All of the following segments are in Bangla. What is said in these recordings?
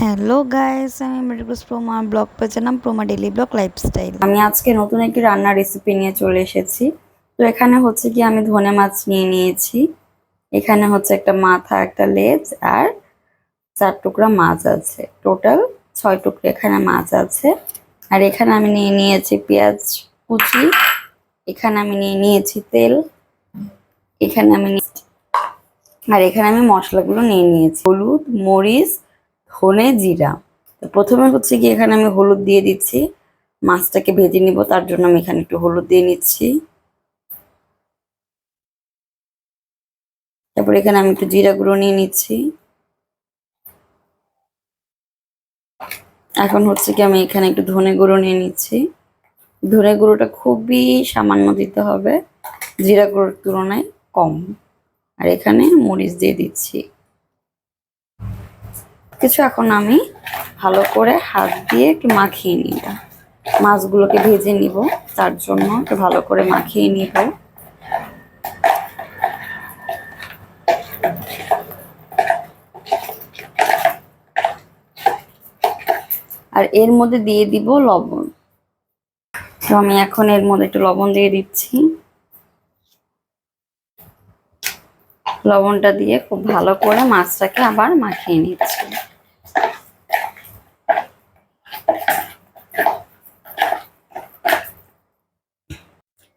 হ্যালো গাইস, আমি মেডিকোস প্রোমা ব্লগ পেজের নাম প্রোমা ডেইলি ব্লগ লাইফস্টাইল। আমি আজকে নতুন একটি রান্নার রেসিপি নিয়ে চলে এসেছি। তো এখানে হচ্ছে কি আমি ধনে মাছ নিয়ে নিয়েছি। এখানে হচ্ছে একটা মাথা, একটা লেজ আর 4 টুকরা মাছ আছে। টোটাল 6 টুকরা এখানে মাছ আছে। আর এখানে আমি নিয়ে নিয়েছি পেঁয়াজ কুচি। এখানে আমি নিয়ে নিয়েছি তেল। এখানে আমি আর এখানে আমি মশলাগুলো নিয়ে নিয়েছি: হলুদ, মরিচ, ধনে, জিরা। তো প্রথমে হচ্ছে কি এখানে আমি হলুদ দিয়ে দিচ্ছি। মাছটাকে ভেজে নিব, তার জন্য আমি এখানে একটু হলুদ দিয়ে নিচ্ছি। তারপর এখানে আমি একটু জিরা গুঁড়ো নিয়ে নিচ্ছি। এখন হচ্ছে কি আমি এখানে একটু ধনে গুঁড়ো নিয়ে নিচ্ছি। ধনে গুঁড়োটা খুবই সামান্য দিতে হবে, জিরা গুঁড়োর তুলনায় কম। আর এখানে মরিচ দিয়ে দিচ্ছি কিছু। এখন আমি ভালো করে হাত দিয়ে একটু মাখিয়ে নিব। মাছগুলোকে ভেজে নিব, তার জন্য একটু ভালো করে মাখিয়ে নিব। আর এর মধ্যে দিয়ে দিব লবণ। তো আমি এখন এর মধ্যে একটু লবণ দিয়ে দিচ্ছি। লবণটা দিয়ে খুব ভালো করে মাছটাকে আবার মাখিয়ে নিচ্ছি।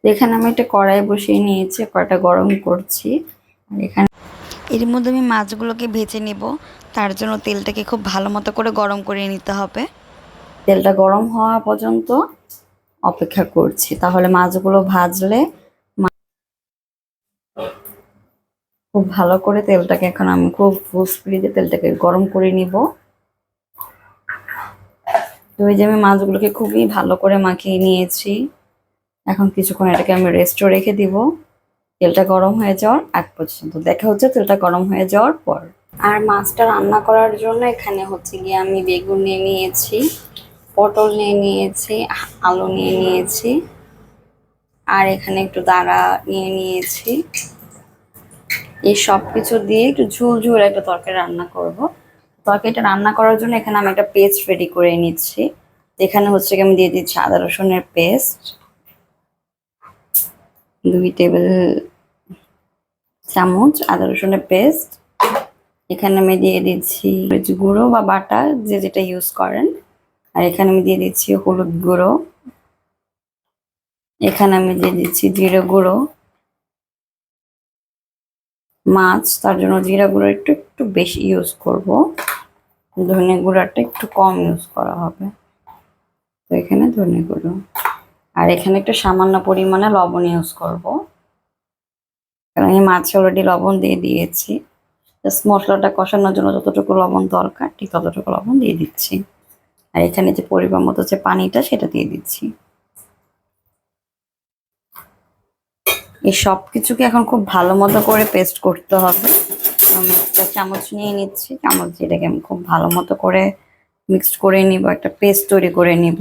এখানে আমি একটা কড়াই বসিয়ে নিয়েছি, কড়াইটা গরম করছি। আর এখানে এর মধ্যে আমি মাছগুলোকে ভেজে নেব, তার জন্য তেলটাকে খুব ভালো মতো করে গরম করে নিতে হবে। তেলটা গরম হওয়া পর্যন্ত অপেক্ষা করছি, তাহলে মাছগুলো ভাজলে খুব ভালো করে তেলটাকে এখন আমি খুব ফুল স্পিডে তেলটাকে গরম করে নিব। তো এই যে আমি মাছগুলোকে খুবই ভালো করে মাখিয়ে নিয়েছি। এখন কিছুক্ষণ এটাকে আমি রেস্টে রেখে দিব তেলটা গরম হয়ে যাওয়ার আগ পর্যন্ত। দেখা হচ্ছে তেলটা গরম হয়ে যাওয়ার পর। আর মাছটা রান্না করার জন্য এখানে হচ্ছে গিয়ে আমি বেগুন নিয়ে নিয়েছি, পটল নিয়ে নিয়েছি, আলু নিয়ে নিয়েছি, আর এখানে একটু দাঁড়া নিয়ে নিয়েছি। এই সব কিছু দিয়ে একটু ঝোল ঝোল একটা তরকারি রান্না করব। তরকারিটা রান্না করার জন্য এখানে আমি একটা পেস্ট রেডি করে নিচ্ছি। এখানে হচ্ছে কি আমি দিয়ে দিচ্ছি আদা রসুনের পেস্ট 2 টেবিল চামচ আদা রসুনের পেস্ট। এখানে আমি দিয়ে দিচ্ছি মরিচ গুঁড়ো বা বাটা, যে যেটা ইউজ করেন। আর এখানে আমি দিয়ে দিচ্ছি হলুদ গুঁড়ো। এখানে আমি দিয়ে দিচ্ছি জিরে গুঁড়ো। মাছ, তার জন্য জিরা গুঁড়ো একটু একটু বেশি ইউজ করব, ধনে গুঁড়াটা একটু কম ইউজ করা হবে। তো এখানে ধনে গুঁড়ো, আর এখানে একটু সামান্য পরিমাণে লবণ ইউজ করব, কারণ আমি মাছে অলরেডি লবণ দিয়ে দিয়েছি। জাস্ট মশলাটা কষানোর জন্য যতটুকু লবণ দরকার ঠিক ততটুকু লবণ দিয়ে দিচ্ছি। আর এখানে যে পরিমাণ মতো যে পানিটা সেটা দিয়ে দিচ্ছি। এই সব কিছুকে এখন খুব ভালো মতো করে পেস্ট করতে হবে। আমি একটা চামচ নিয়ে নিচ্ছি, চামচ দিয়ে এটাকে আমি খুব ভালো মতো করে মিক্সড করে নিব, একটা পেস্ট তৈরি করে নিব।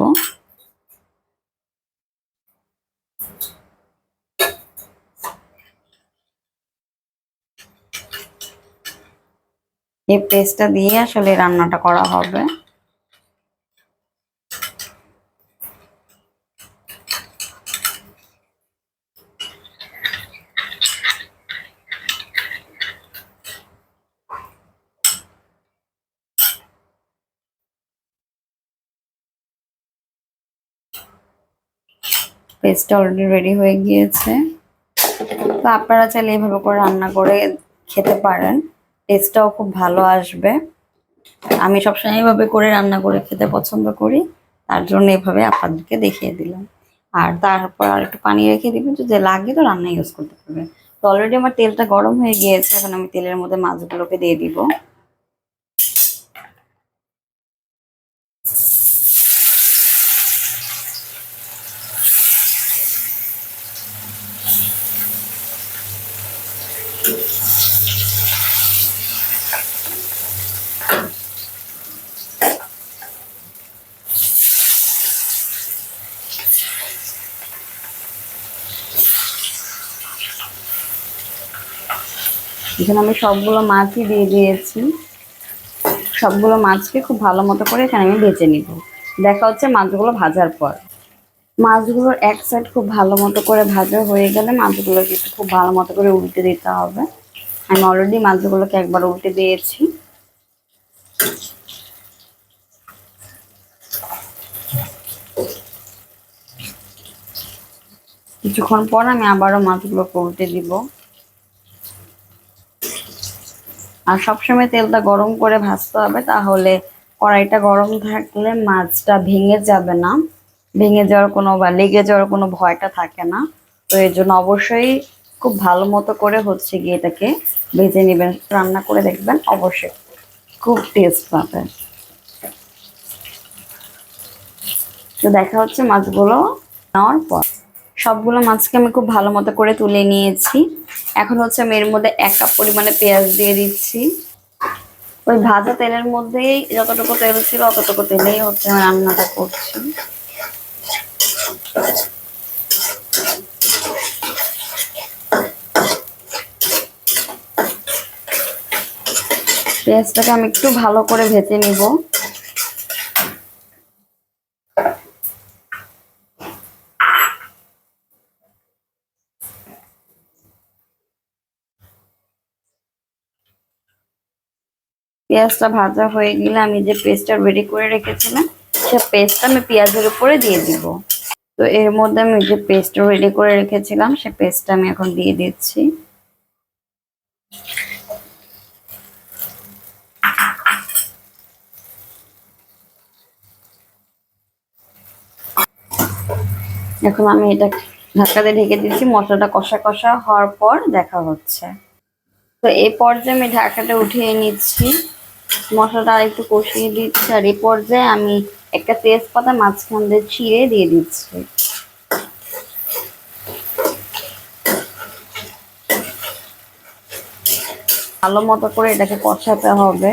এই পেস্টটা দিয়ে আসলে রান্নাটা করা হবে। পেস্টটা অলরেডি রেডি হয়ে গিয়েছে। তো আপনারা চাইলে এইভাবে করে রান্না করে খেতে পারেন, টেস্টটাও খুব ভালো আসবে। আমি সবসময় এইভাবে করে রান্না করে খেতে পছন্দ করি, তার জন্য এভাবে আপনাদেরকে দেখিয়ে দিলাম। আর তারপর আর একটু পানি রেখে দিবেন, যদি লাগে তো রান্না ইউজ করতে পারবেন। তো অলরেডি আমার তেলটা গরম হয়ে গিয়েছে, এখন আমি তেলের মধ্যে মাছগুলোকে দিয়ে দিব। এখানে আমি সবগুলো মাছই দিয়ে দিয়েছি। সবগুলো মাছকে খুব ভালো মতো করে এখানে আমি ভেজে নিব। দেখা হচ্ছে মাছগুলো ভাজার পর। মাছগুলোর এক সাইড খুব ভালো মতো করে ভাজা হয়ে গেলে মাছগুলোকে একটু খুব ভালো মতো করে উল্টে দিতে হবে। আমি অলরেডি মাছগুলোকে একবার উল্টে দিয়েছি। কিছুক্ষণ পর আমি আবারও মাছগুলোকে উল্টে দিব। আর সবসময় তেলটা গরম করে ভাজতে হবে, তাহলে কড়াইটা গরম থাকলে মাছটা ভেঙে যাবে না, ভেঙে যাওয়ার কোনো বা লেগে যাওয়ার কোনো ভয়টা থাকে না। তো এর জন্য অবশ্যই খুব ভালো মতো করে হচ্ছে গিয়ে এটাকে ভেজে নেবেন, রান্না করে দেখবেন, অবশ্যই খুব টেস্ট পাবেন। তো দেখা হচ্ছে মাছগুলো নেওয়ার পর সবগুলো মাছকে আমি খুব ভালো মতো করে তুলে নিয়েছি। এখন হচ্ছে আমি এর মধ্যে 1 কাপ পরিমাণে পেঁয়াজ দিয়ে দিচ্ছি। ওই ভাজা তেলের মধ্যেই যতটুকু তেল ছিল অতটুকু তেলেই হচ্ছে আমি রান্নাটা করছি। পেঁয়াজটাকে আমি একটু ভালো করে ভেজে নিব। পেঁয়াজটা ভাজা হয়ে গেলে আমি যে পেস্টটা রেডি করে রেখেছিলাম সে পেস্টটা আমি পেঁয়াজের উপরে দিয়ে দিব। তো এর মধ্যে আমি যে পেস্টটা রেডি করে রেখেছিলাম সে পেস্টটা আমি এখন দিয়ে দিচ্ছি। এখন আমি এটা ঢাকা দিয়ে ঢেকে দিচ্ছি। মশলাটা কষা কষা হওয়ার পর দেখা হচ্ছে। তো এই পর্যায়ে আমি ঢাকাটা উঠিয়ে নিচ্ছি, মশলাটা একটু কষিয়ে দিচ্ছি। আর এই পর্যায়ে আমি একটা তেজপাতা মাঝখান দিয়ে চিড়ে দিয়ে দিচ্ছি। ভালো মতো করে এটাকে কষাতে হবে।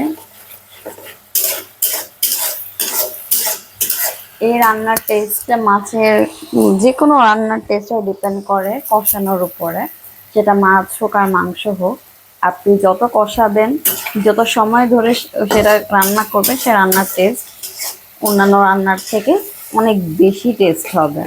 এই রান্নার টেস্টটা মাছের যে কোনো রান্নার টেস্টে ডিপেন্ড করে কষানোর উপরে, সেটা মাছ হোক আর মাংস হোক। আপনি যত কষাবেন, যত সময় ধরে সেটা রান্না করবেন, সে রান্নার টেস্ট অন্যান্য রান্নার থেকে অনেক বেশি টেস্ট হবে।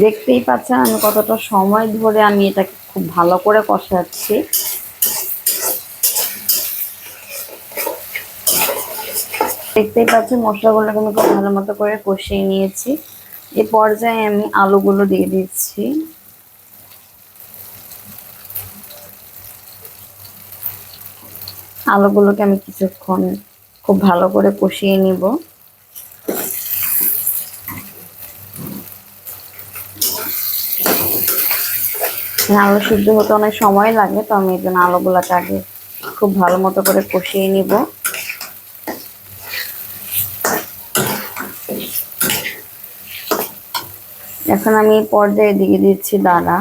দেখতেই পাচ্ছেন আমি কতটা সময় ধরে আমি এটাকে খুব ভালো করে কষাচ্ছি। দেখতেই পাচ্ছি মশলাগুলোকে আমি খুব ভালো মতো করে কষিয়ে নিয়েছি। এই পর্যায়ে আমি আলুগুলো দিয়ে দিচ্ছি। আলুগুলোকে আমি কিছুক্ষণ খুব ভালো করে কষিয়ে নিব। আলু সিদ্ধ হতে অনেক সময় লাগে, তো আমি এই জন্য আলুগুলোকে আগে খুব ভালো মতো করে কষিয়ে নিব। এখন আমি এই পর্যায়ে দিয়ে দিচ্ছি দাঁড়া।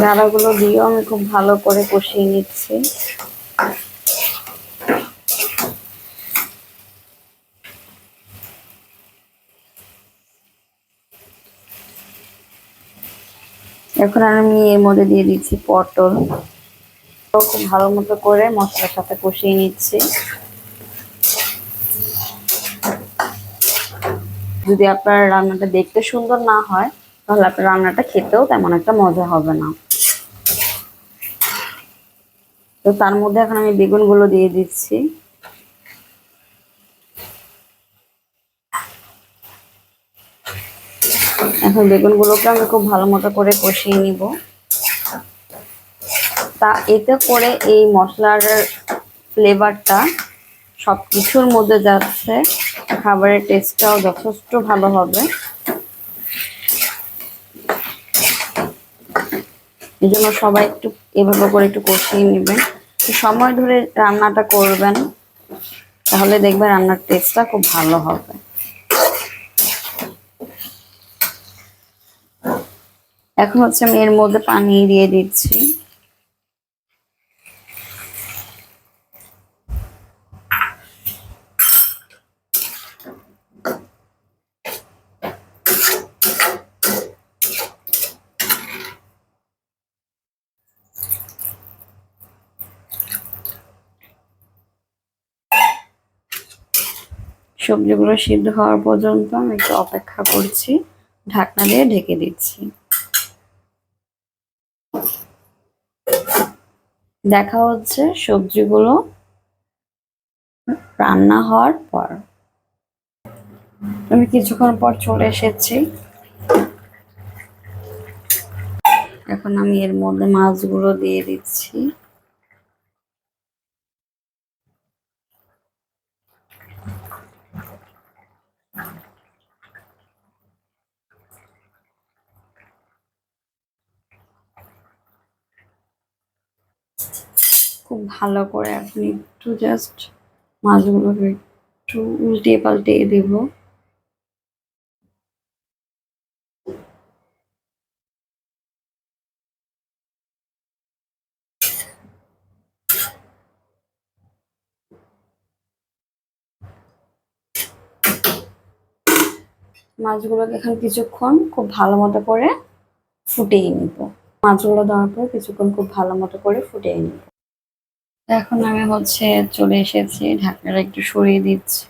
দাঁড়াগুলো দিয়েও আমি খুব ভালো করে কষিয়ে নিচ্ছি। এখন আমি এর মধ্যে দিয়ে দিচ্ছি পটল। খুব ভালো মতো করে মশলার সাথে কষিয়ে নিচ্ছি। যদি আপনার রান্নাটা দেখতে সুন্দর না হয়, তাহলে আপনার রান্নাটা খেতেও তেমন একটা মজা হবে না। তো তার মধ্যে এখন আমি বেগুনগুলো দিয়ে দিচ্ছি। এখন বেগুনগুলোকে আমি খুব ভালো মতো করে কষিয়ে নিব। তা এতে করে এই মশলার ফ্লেভারটা সব কিছুর মধ্যে যাচ্ছে, খাবারের টেস্টটাও যথেষ্ট ভালো হবে। এই জন্য সবাই একটু এভাবে করে একটু কষিয়ে নেবেন, সময় ধরে রান্নাটা করবেন, তাহলে দেখবেন রান্নার টেস্টটা খুব ভালো হবে। এখন হচ্ছে আমি এর মধ্যে পানি দিয়ে দিচ্ছি। সবজিগুলো সিদ্ধ হওয়ার পর্যন্ত আমি একটু অপেক্ষা করছি, ঢাকনা দিয়ে ঢেকে দিচ্ছি। দেখা হচ্ছে সবজিগুলো রান্না হওয়ার পর। আমি কিছুক্ষণ পর চলে এসেছি। এখন আমি এর মধ্যে মাছগুলো দিয়ে দিচ্ছি। খুব ভালো করে এখন একটু জাস্ট মাছগুলোকে একটু উল্টে পাল্টে দেব। মাছগুলোকে এখন কিছুক্ষণ খুব ভালো মতো করে ফুটিয়ে নিব। মাছগুলো দেওয়ার পর কিছুক্ষণ খুব ভালো মতো করে ফুটিয়ে নিব। এখন আমি হচ্ছে চলে এসেছি, ঢাকনাটা একটু সরিয়ে দিচ্ছি।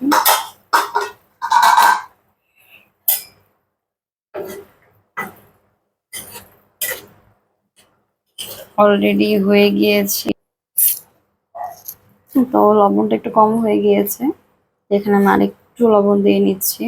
অলরেডি হয়ে গিয়েছে, তো লবণটা একটু কম হয়ে গিয়েছে, এখানে আমি আরেকটু লবণ দিয়ে নিচ্ছি।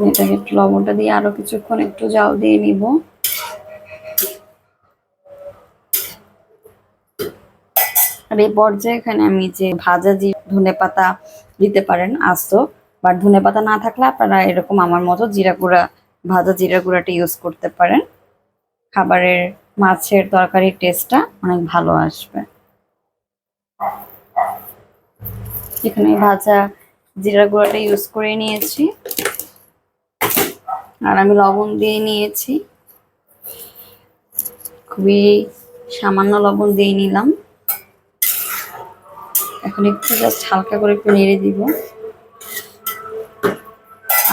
এটাকে একটু লবণটা দিয়ে আরো কিছুক্ষণ একটু জাল দিয়ে নিব। আর এই পর্যায়ে এখানে আমি যে ভাজা ধনেপাতা দিতে পারেন আস্ত, বাট ধনেপাতা না থাকলে আপনারা এরকম আমার মতো জিরা গুঁড়া, ভাজা জিরা গুঁড়াটা ইউজ করতে পারেন। খাবারের মাছের তরকারির টেস্টটা অনেক ভালো আসবে। এখানে ভাজা জিরা গুঁড়াটা ইউজ করে নিয়েছি, আর আমি লবণ দিয়ে নিয়েছি, খুবই সামান্য লবণ দিয়ে নিলাম। এখন একটু জাস্ট হালকা করে একটু নেড়ে দিব,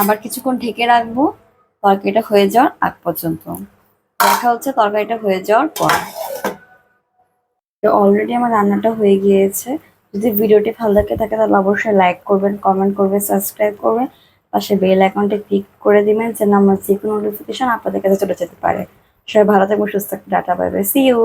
আবার কিছুক্ষণ ঢেকে রাখবো তরকারিটা হয়ে যাওয়ার আগ পর্যন্ত। দেখা হচ্ছে তরকারিটা হয়ে যাওয়ার পর। তো অলরেডি আমার রান্নাটা হয়ে গিয়েছে। যদি ভিডিওটি ভালো লাগে থাকে তাহলে অবশ্যই লাইক করবেন, কমেন্ট করবেন, সাবস্ক্রাইব করবেন, পাশে বেল আইকনটা ক্লিক করে দিবেন যেন আমার যে কোনো নোটিফিকেশন আপনাদের কাছে চলে যেতে পারে। সবাই ভালো থাকবেন, সুস্থ থাকবেন, tata, bye bye, see you.